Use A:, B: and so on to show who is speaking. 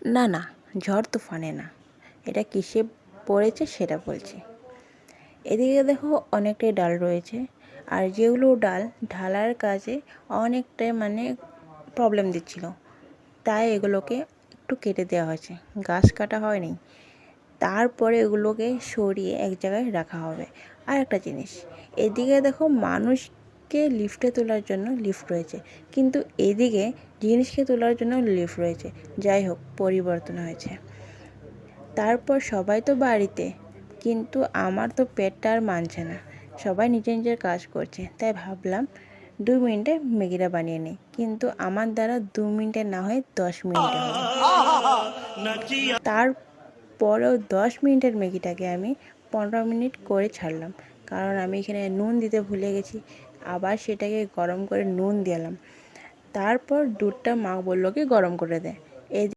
A: না না, ঝড় তুফানে না, এটা কিসে পড়েছে সেটা বলছি। এদিকে দেখো অনেকটাই ডাল রয়েছে, আর যেগুলো ডাল ঢালার কাজে অনেকটাই প্রবলেম দিচ্ছিল, তাই এগুলোকে একটু কেটে দেওয়া হয়েছে, গাছ কাটা হয়নি। তারপরে এগুলোকে সরিয়ে এক জায়গায় রাখা হবে। আর একটা জিনিস, এদিকে দেখো মানুষকে লিফটে তোলার জন্য লিফট রয়েছে, কিন্তু এদিকে জিনিসকে তোলার জন্য লিফট রয়েছে। যাই হোক, পরিবর্তন হয়েছে। তারপর সবাই তো বাড়িতে, কিন্তু আমার তো পেটটা আর মানছে না, সবাই নিজের নিজের কাজ করছে, তাই ভাবলাম 2 মিনিটে ম্যাগিটা বানিয়ে নিই। কিন্তু আমার দ্বারা 2 মিনিটে না হয় 10 মিনিটে হবে। তারপরেও 10 মিনিটের ম্যাগিটাকে আমি 15 মিনিট করে ছাড়লাম, কারণ আমি এখানে নুন দিতে ভুলে গেছি। আবার সেটাকে গরম করে নুন দিলাম। তারপর দুধটা মা বললো কি গরম করে দেয়।